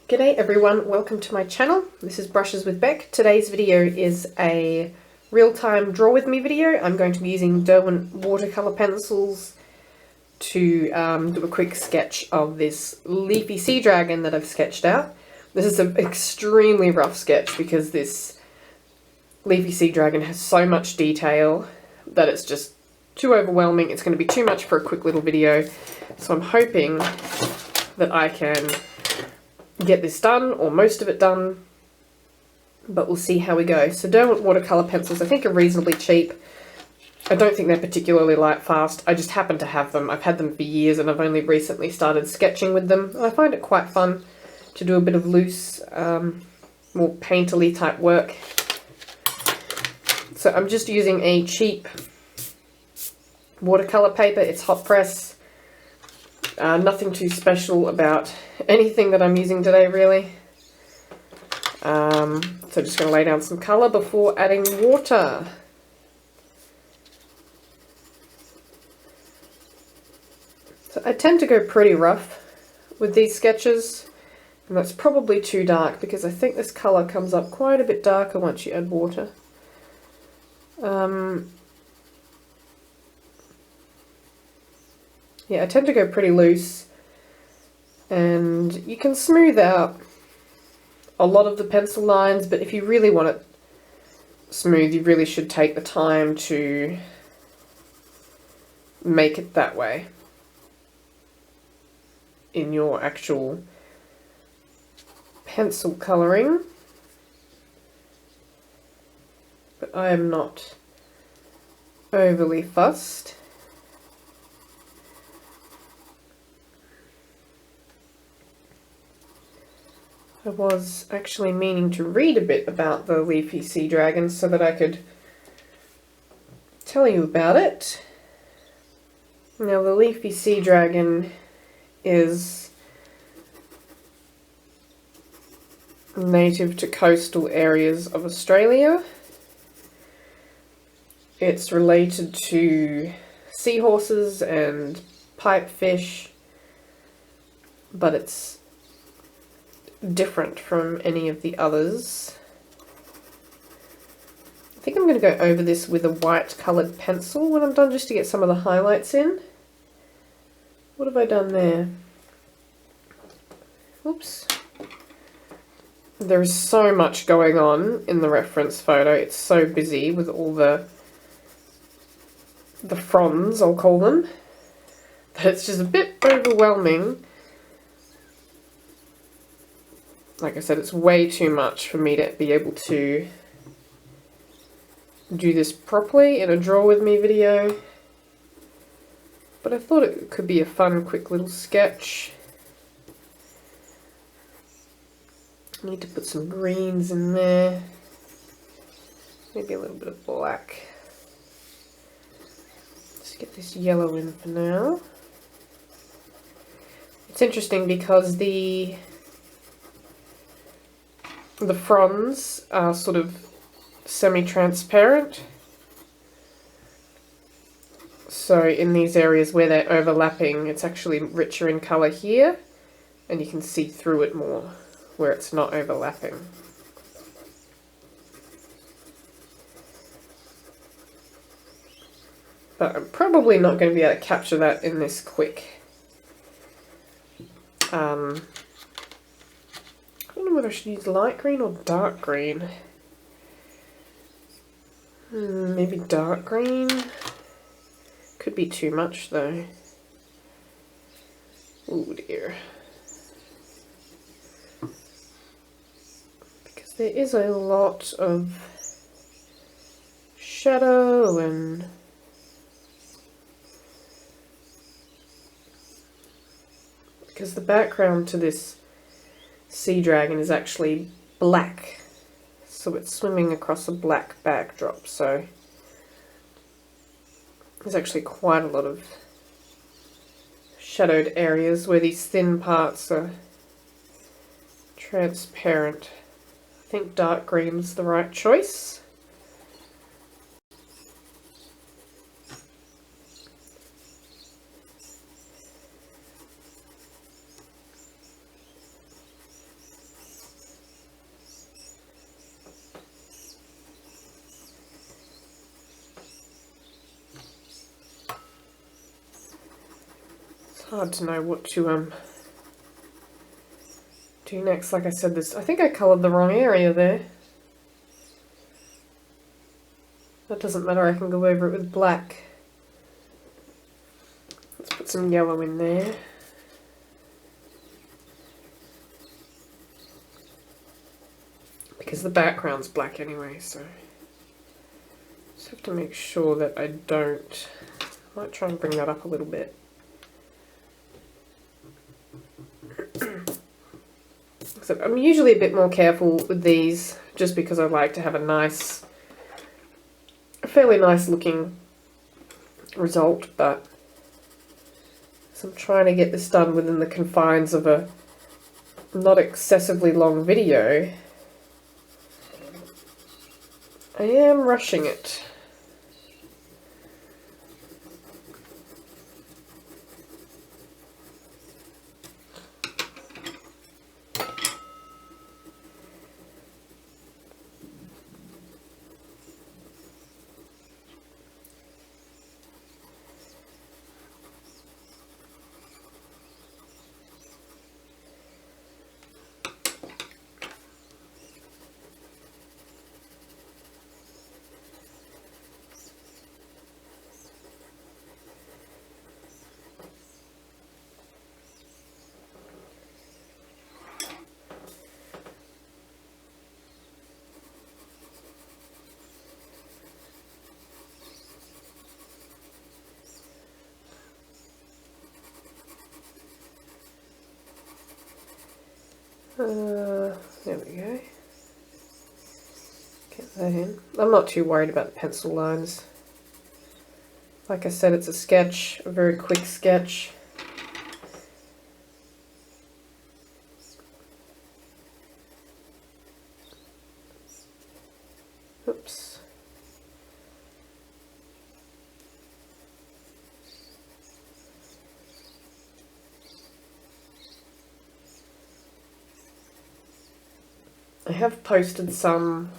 G'day everyone, welcome to my channel. This is Brushes with Beck. Today's video is a real-time draw with me video. I'm going to be using Derwent Watercolour pencils to do a quick sketch of this Leafy Seadragon that I've sketched out. This is an extremely rough sketch because this Leafy Seadragon has so much detail that it's just too overwhelming. It's going to be too much for a quick little video. So I'm hoping that I can get this done, or most of it done, but we'll see how we go. So Derwent watercolour pencils I think are reasonably cheap. I don't think they're particularly light fast. I just happen to have them. I've had them for years and I've only recently started sketching with them. And I find it quite fun to do a bit of loose, more painterly type work. So I'm just using a cheap watercolour paper. It's hot press. Nothing too special about anything that I'm using today, really. So just going to lay down some colour before adding water. So I tend to go pretty rough with these sketches, and that's probably too dark because I think this colour comes up quite a bit darker once you add water. Yeah, I tend to go pretty loose, and you can smooth out a lot of the pencil lines, but if you really want it smooth, you really should take the time to make it that way in your actual pencil colouring. But I am not overly fussed. I was actually meaning to read a bit about the Leafy Seadragon so that I could tell you about it. Now, the Leafy Seadragon is native to coastal areas of Australia. It's related to seahorses and pipefish, but it's different from any of the others. I think I'm going to go over this with a white coloured pencil when I'm done, just to get some of the highlights in. What have I done there? Oops. There is so much going on in the reference photo. It's so busy with all the fronds, I'll call them, that it's just a bit overwhelming. Like I said, it's way too much for me to be able to do this properly in a draw with me video. But I thought it could be a fun, quick little sketch. I need to put some greens in there. Maybe a little bit of black. Let's get this yellow in for now. It's interesting because the fronds are sort of semi-transparent. So in these areas where they're overlapping, it's actually richer in colour here, and you can see through it more where it's not overlapping. But I'm probably not going to be able to capture that in this quick. I don't know whether I should use light green or dark green. Maybe dark green. Could be too much though. Oh dear. Because there is a lot of shadow and because the background to this Seadragon is actually black, so it's swimming across a black backdrop, so there's actually quite a lot of shadowed areas where these thin parts are transparent. I think dark green's the right choice. hard to know what to do next. Like I said, I think I coloured the wrong area there. That doesn't matter, I can go over it with black. Let's put some yellow in there. Because the background's black anyway, so just have to make sure that I don't. I might try and bring that up a little bit. So I'm usually a bit more careful with these just because I like to have a fairly nice looking result, but so I'm trying to get this done within the confines of a not excessively long video. I am rushing it. There we go. Get that in. I'm not too worried about the pencil lines. Like I said, it's a sketch, a very quick sketch. Oops. I have posted some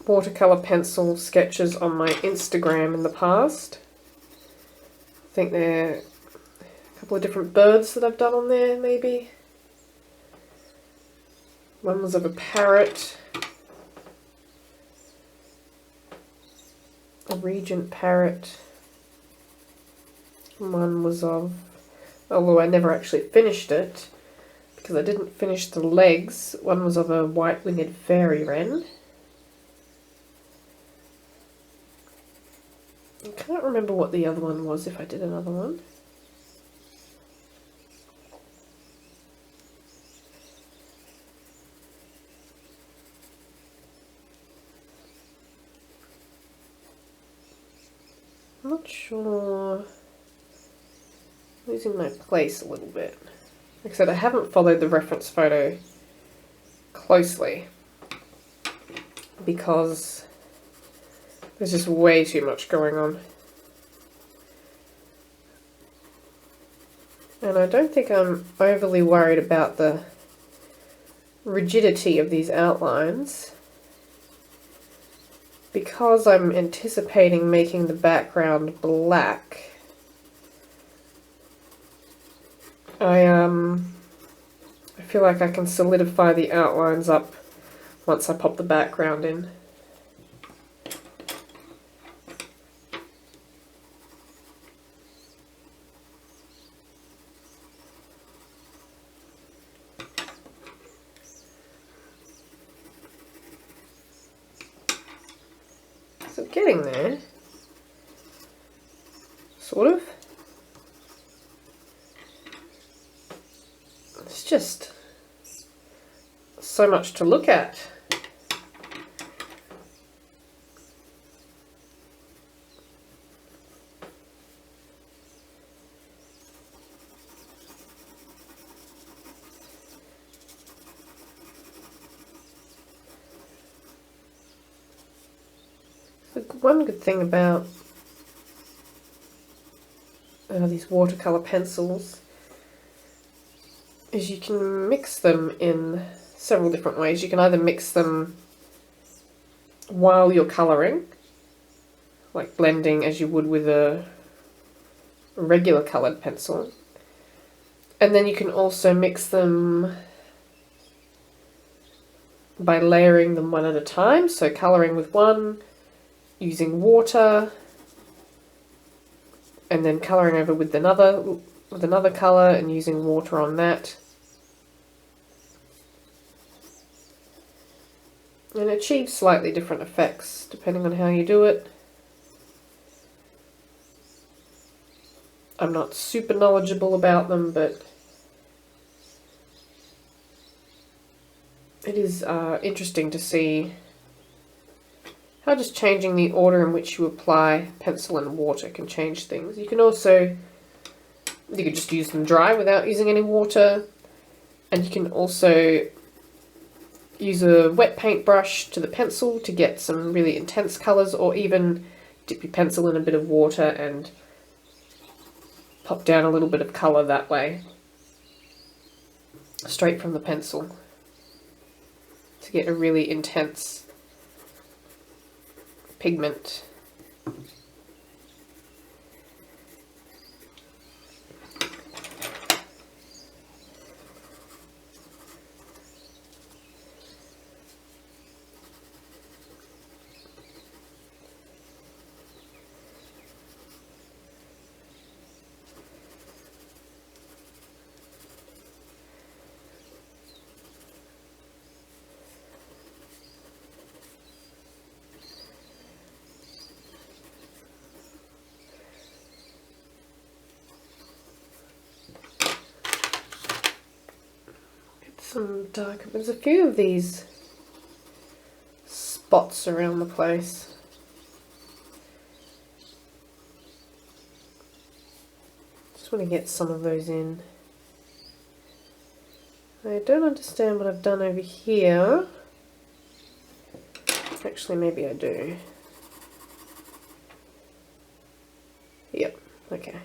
watercolour pencil sketches on my Instagram in the past. I think there are a couple of different birds that I've done on there, maybe. One was of a parrot, a regent parrot. One was of, although I never actually finished it, because I didn't finish the legs. One was of a white-winged fairy wren. I can't remember what the other one was, if I did another one. I'm not sure. I'm losing my place a little bit. Like I said, I haven't followed the reference photo closely because there's just way too much going on. And I don't think I'm overly worried about the rigidity of these outlines because I'm anticipating making the background black. I feel like I can solidify the outlines up once I pop the background in. So getting there, sort of. It's just so much to look at. So one good thing about these watercolour pencils is you can mix them in several different ways. You can either mix them while you're colouring, like blending as you would with a regular coloured pencil. And then you can also mix them by layering them one at a time, so colouring with one, using water, and then colouring over with another colour and using water on that. And achieve slightly different effects depending on how you do it. I'm not super knowledgeable about them, but it is interesting to see how just changing the order in which you apply pencil and water can change things. You could just use them dry without using any water, and you can also use a wet paintbrush to the pencil to get some really intense colours, or even dip your pencil in a bit of water and pop down a little bit of colour that way, straight from the pencil, to get a really intense pigment. Some darker, there's a few of these spots around the place. Just want to get some of those in. I don't understand what I've done over here. Actually, maybe I do. Yep, okay.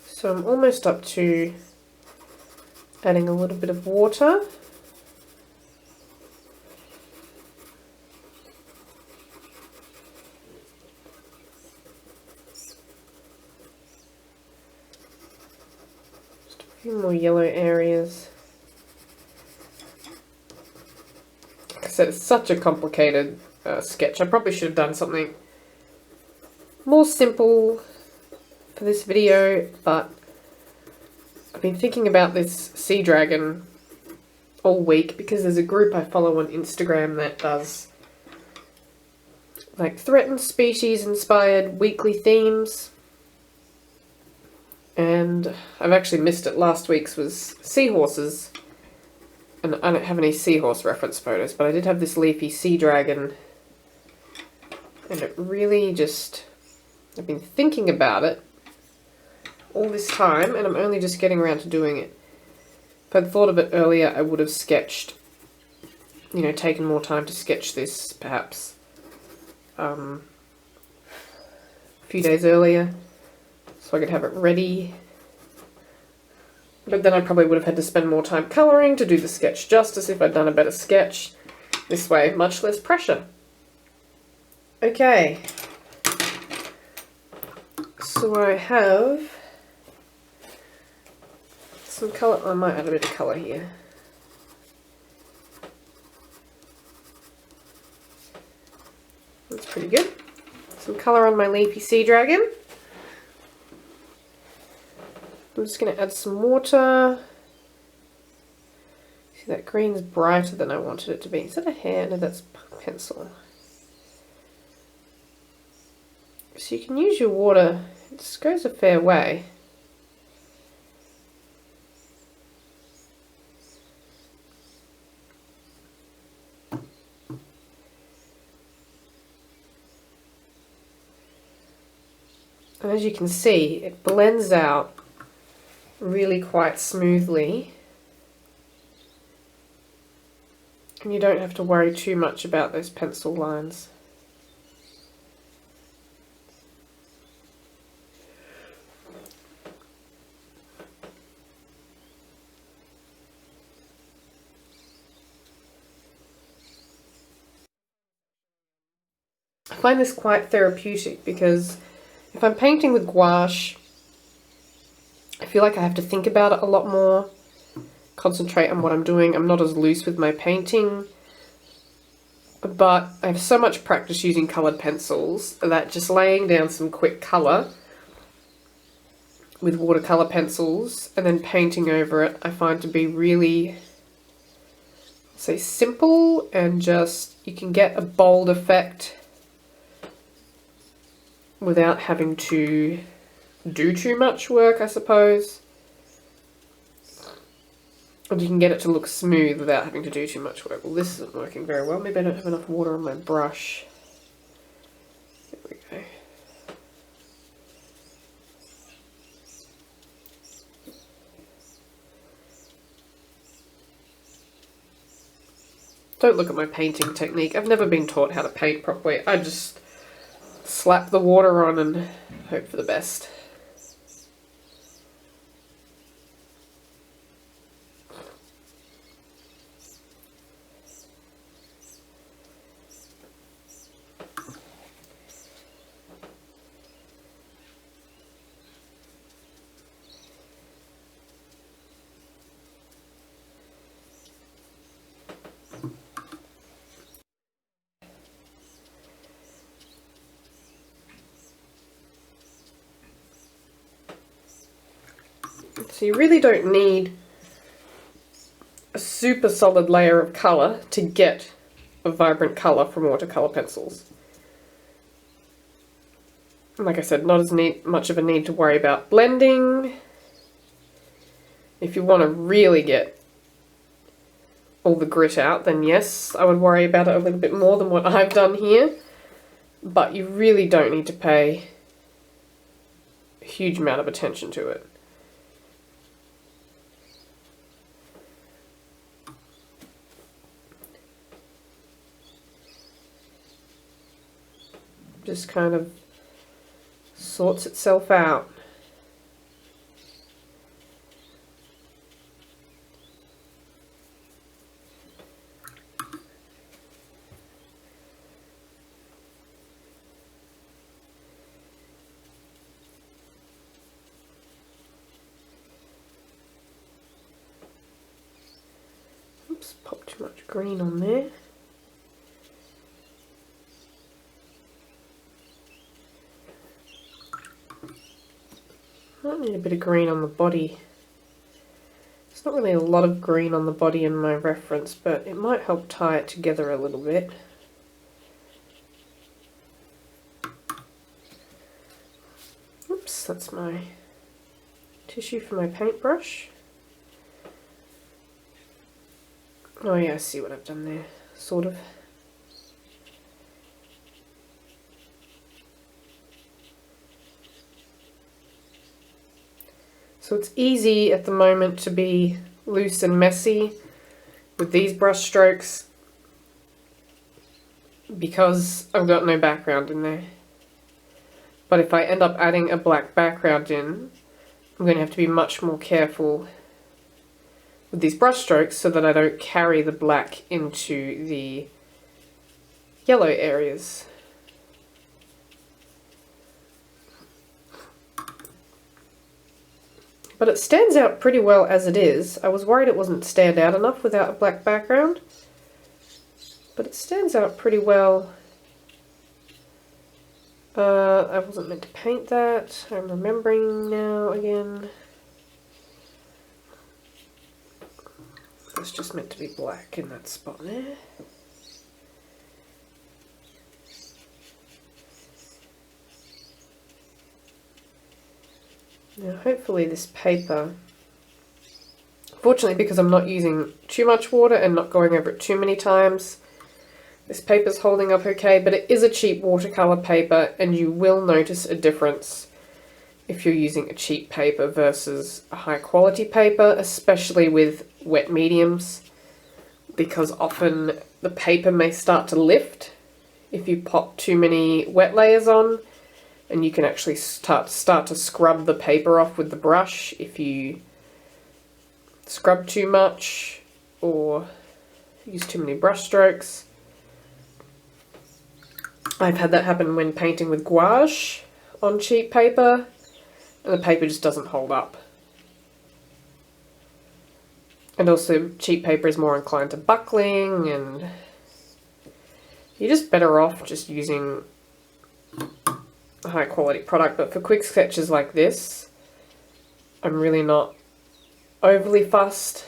So I'm almost up to adding a little bit of water. Just a few more yellow areas. Like I said, it's such a complicated sketch. I probably should have done something more simple for this video, but I've been thinking about this sea dragon all week because there's a group I follow on Instagram that does like threatened species inspired weekly themes, and I've actually missed it. Last week's was seahorses, and I don't have any seahorse reference photos, but I did have this Leafy Seadragon, and it really just, I've been thinking about it all this time, and I'm only just getting around to doing it. If I'd thought of it earlier, I would have sketched, you know, taken more time to sketch this, perhaps, a few days earlier, so I could have it ready. But then I probably would have had to spend more time colouring to do the sketch justice if I'd done a better sketch. This way, much less pressure. Okay. So I have some colour. I might add a bit of colour here. That's pretty good. Some colour on my Leafy Seadragon. I'm just going to add some water. See, that green's brighter than I wanted it to be. Is that a hair? No, that's pencil. So you can use your water. It just goes a fair way. And as you can see, it blends out really quite smoothly. And you don't have to worry too much about those pencil lines. I find this quite therapeutic because if I'm painting with gouache, I feel like I have to think about it a lot more, concentrate on what I'm doing. I'm not as loose with my painting, but I have so much practice using coloured pencils that just laying down some quick colour with watercolour pencils and then painting over it, I find to be really, say, simple, and just, you can get a bold effect without having to do too much work, I suppose. And you can get it to look smooth without having to do too much work. Well, this isn't working very well. Maybe I don't have enough water on my brush. There we go. Don't look at my painting technique. I've never been taught how to paint properly. I just slap the water on and hope for the best. So you really don't need a super solid layer of colour to get a vibrant colour from watercolour pencils. Like I said, not as much of a need to worry about blending. If you want to really get all the grit out, then yes, I would worry about it a little bit more than what I've done here. But you really don't need to pay a huge amount of attention to it. Just kind of sorts itself out. Oops, popped too much green on there. Might need a bit of green on the body. There's not really a lot of green on the body in my reference, but it might help tie it together a little bit. Oops, that's my tissue for my paintbrush. Oh yeah, I see what I've done there, sort of. So it's easy at the moment to be loose and messy with these brush strokes because I've got no background in there. But if I end up adding a black background in, I'm going to have to be much more careful with these brush strokes so that I don't carry the black into the yellow areas. But it stands out pretty well as it is. I was worried it wasn't stand out enough without a black background. But it stands out pretty well. I wasn't meant to paint that. I'm remembering now again. It's just meant to be black in that spot there. Now hopefully this paper, fortunately because I'm not using too much water and not going over it too many times, this paper's holding up okay, but it is a cheap watercolour paper and you will notice a difference if you're using a cheap paper versus a high quality paper, especially with wet mediums, because often the paper may start to lift if you pop too many wet layers on, and you can actually start to scrub the paper off with the brush if you scrub too much or use too many brush strokes. I've had that happen when painting with gouache on cheap paper, and the paper just doesn't hold up. And also cheap paper is more inclined to buckling, and you're just better off just using a high quality product. But for quick sketches like this, I'm really not overly fussed.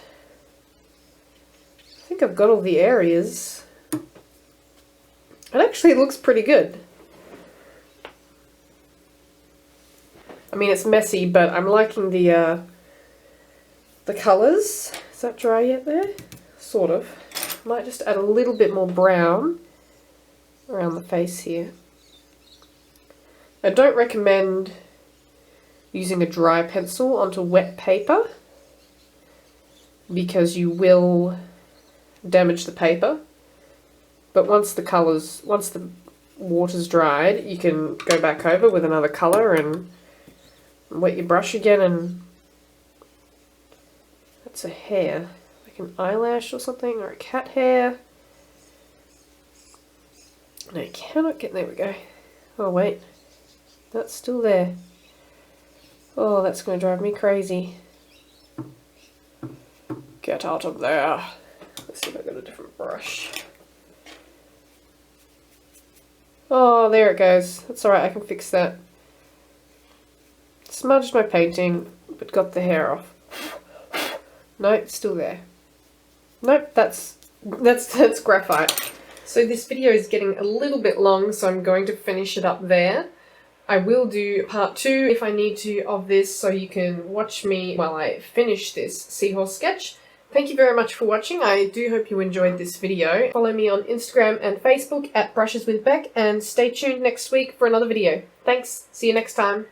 I think I've got all the areas. It actually looks pretty good. I mean, it's messy, but I'm liking the colours. Is that dry yet there? Sort of. Might just add a little bit more brown around the face here. I don't recommend using a dry pencil onto wet paper because you will damage the paper. But once the water's dried, you can go back over with another colour and wet your brush again. And that's a hair, like an eyelash or something, or a cat hair. No, you cannot get, there we go. Oh wait, that's still there. Oh, that's going to drive me crazy. Get out of there. Let's see if I've got a different brush. Oh, there it goes. That's alright, I can fix that. Smudged my painting, but got the hair off. No, it's still there. Nope, that's graphite. So this video is getting a little bit long, so I'm going to finish it up there. I will do part 2 if I need to of this, so you can watch me while I finish this seahorse sketch. Thank you very much for watching. I do hope you enjoyed this video. Follow me on Instagram and Facebook at Brushes with Beck, and stay tuned next week for another video. Thanks, see you next time.